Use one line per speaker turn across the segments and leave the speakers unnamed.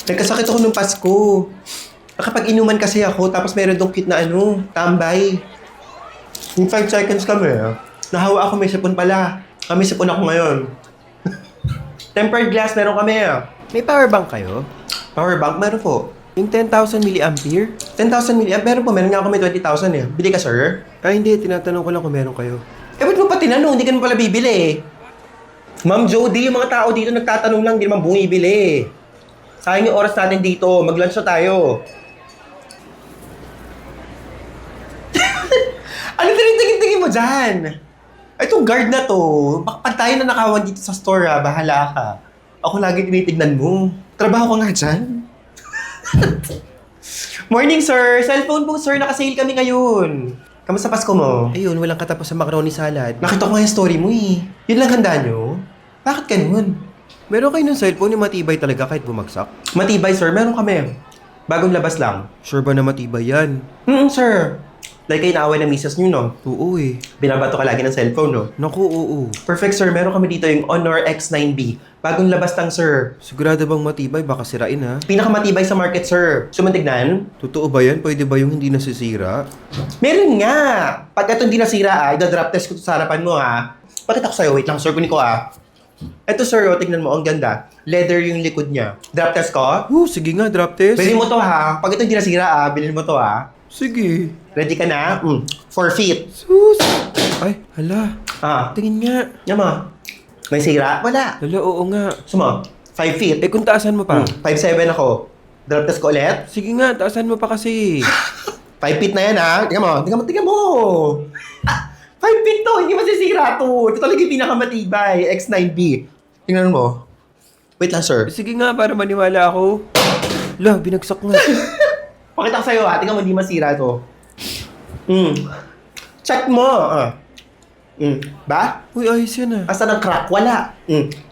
Nagkasakit ako nung Pasko. Nakapag-inuman kasi ako, tapos meron dong cute na tambay. In 5 seconds kami, nahawa ako, may sipon pala. May sipon ako ngayon. Tempered glass, meron kami.
May power bank kayo?
Power bank, meron po.
Yung 10,000 milliampere?
10,000 mAh, meron po. Meron nga ako may 20,000 eh. Bili ka, sir?
Hindi. Tinatanong ko lang kung meron kayo.
Ba't mo pa tinanong? Hindi ka naman pala bibili eh. Ma'am Jody, yung mga tao dito nagtatanong lang, hindi naman bumibili. Sayang yung oras natin dito. Mag-lunch na tayo. Ano tinitingin-tingin mo dyan? Itong guard na to, pag tayo na nakawan dito sa store bahala ka. Ako lagi tinitignan mo. Trabaho ka nga dyan. Morning, sir. Cellphone po, sir. Nakasale kami ngayon. Kamusta Pasko mo?
Ayun, walang katapos sa macaroni salad.
Nakita ko nga yung story mo eh. Yun lang handa nyo? Bakit ganun?
Meron kayo ng cellphone yung matibay talaga kahit bumagsak?
Matibay, sir. Meron kami. Bagong labas lang.
Sure ba na matibay yan?
Sir. Like kayo naaway ng misis nyo, no?
Oo eh.
Binabato ka lagi ng cellphone, no?
Naku, oo.
Perfect, sir. Meron kami dito yung Honor X9B. Bagong labas lang, sir.
Sigurado bang matibay? Baka sirain ha?
Pinakamatibay sa market, sir. Sumantignan?
Totoo ba yan? Pwede ba yung hindi nasisira?
Meron nga! Pag ito hindi nasira, ida-drop test ko to sa harapan mo, ha? Pakita ko sa'yo. Wait lang, sir. Kunin ko, Ito, sir. Tignan mo. Ang ganda. Leather yung likod niya. Drop test ko?
Sige nga, drop test.
Bilhin mo to, ha? Pag ito hindi nasira, bilhin mo to, ha?
Sige.
Ready ka na? 4 feet.
Sus! Ay, hala.
Tingin.
Tingin nga.
Yan mo. May sira? Wala.
Hala, oo nga.
Sumo, 5 feet.
Kung taasan mo pa?
5'7" ako. Drop test ko ulit.
Sige nga, taasan mo pa kasi.
5 feet na yan, Tingnan mo. 5 feet to. Hindi masisira to. Ito talaga yung pinakamatibay. X9B. Tingnan mo. Wait lang, sir.
Sige nga, para maniwala ako. Hala, binagsak nga.
Pakita ko sa'yo, Tingnan mo, hindi masira to. Check mo. Ba?
Uy, ayos yan
Asa ng crack? Wala.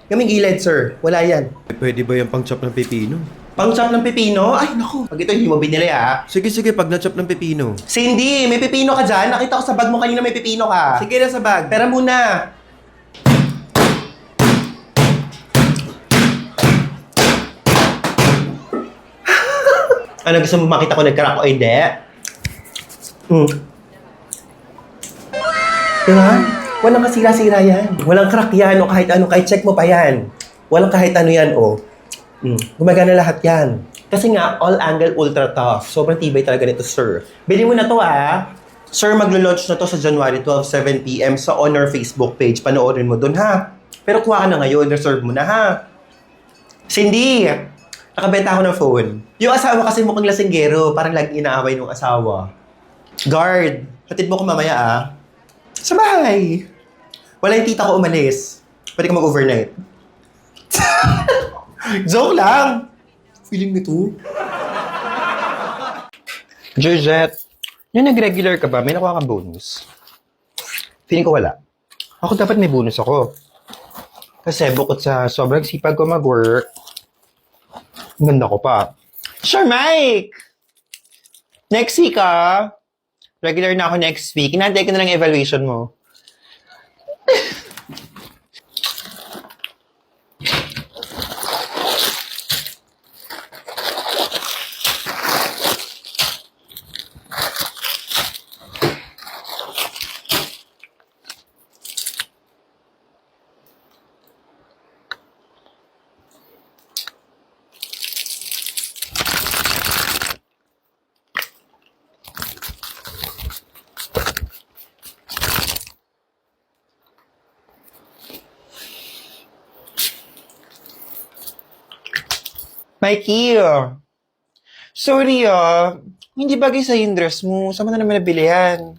Kaming gilid, sir. Wala yan.
Pwede ba yung pang-chop ng pepino?
Pang-chop ng pepino? Ay, naku. Pag ito hindi mo binili,
Sige, pag na-chop ng pepino.
Cindy, may pepino ka dyan? Nakita ko sa bag mo kanina may pepino ka.
Sige na sa bag.
Pera muna. Ano, gusto mo makita ko nag-crack o hindi? Diba? Walang kasira-sira yan. Walang crack yan o kahit ano. Kahit check mo pa yan. Walang kahit ano yan Gumagana lahat yan. Kasi nga, all-angle ultra tough. Sobrang tibay talaga nito, sir. Bili mo na to, Sir, maglo-launch na to sa January 12, 7 p.m. sa Honor Facebook page. Panoorin mo dun, ha? Pero kuha ka na ngayon. Reserve mo na, ha? Cindy! Nakabenta ako ng phone. Yung asawa kasi mukhang lasinggero. Parang lagi inaaway ng asawa. Guard! Hatid mo ko mamaya, Sa bahay! Wala yung tita ko umalis. Pwede ka mag-overnight. Joke lang! Feeling nito. Georgette, yung nag-regular ka ba, may nakuha kang bonus? Feeling ko wala. Ako dapat may bonus ako. Kasi bukod sa sobrang sipag ko mag-work, ang ganda ko pa. Sure, Mike! Next week, regular na ako next week. Inantay ko na lang yung evaluation mo. Mikey, sorry hindi bagay sa yung dress mo. Saan mo na naman nabili yan?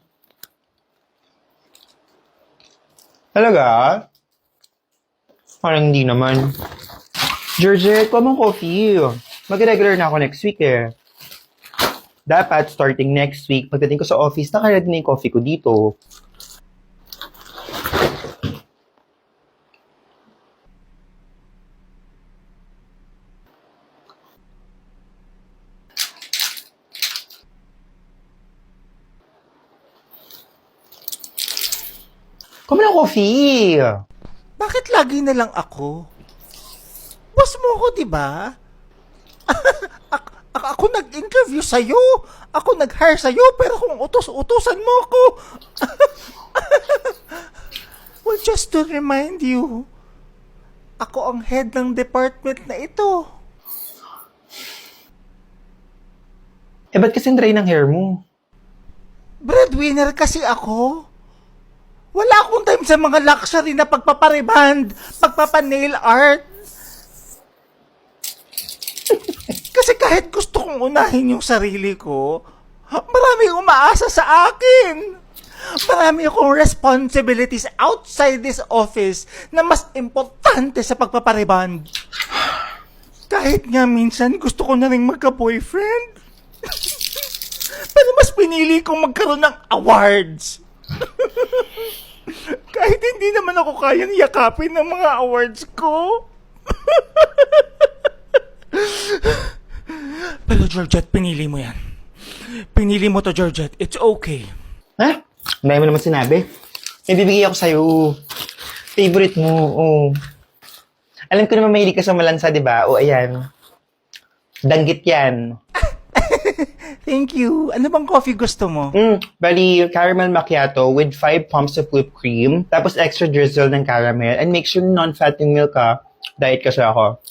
Talaga? Parang hindi naman. Georgette, kuha mong coffee. Mag-regular na ako next week Dapat, starting next week, pagdating ko sa office, nakaready na yung coffee ko dito. Kuha mo ng coffee.
Bakit lagi na lang ako? Boss mo ako, di ba? Ako nag-interview sa'yo. Ako nag-hire sa'yo, pero kung utos-utusan mo ako. Well, just to remind you, ako ang head ng department na ito.
Eh, ba't kasi dry ng hair mo?
Breadwinner kasi ako. Wala akong time sa mga luxury na pagpapariband, pagpapanail art. Kasi kahit gusto kong unahin yung sarili ko, maraming umaasa sa akin. Marami akong responsibilities outside this office na mas importante sa pagpapariband. Kahit nga minsan gusto ko na rin magka-boyfriend. Pero mas pinili kong magkaroon ng awards. Kahit hindi naman ako kayang yakapin ng mga awards ko. Pero Georgette, pinili mo yan. Pinili mo to, Georgette. It's okay.
Ha? Dahil mo naman sinabi. May bibigay ako sa'yo. Favorite mo, oh. Alam ko naman mahilig ka sa malansa, di ba? O, ayan. Danggit yan.
Thank you. Ano bang coffee gusto mo?
Bali, caramel macchiato with 5 pumps of whipped cream, tapos extra drizzle ng caramel, and make sure non-fat yung milk, ha. Diet kasi ako.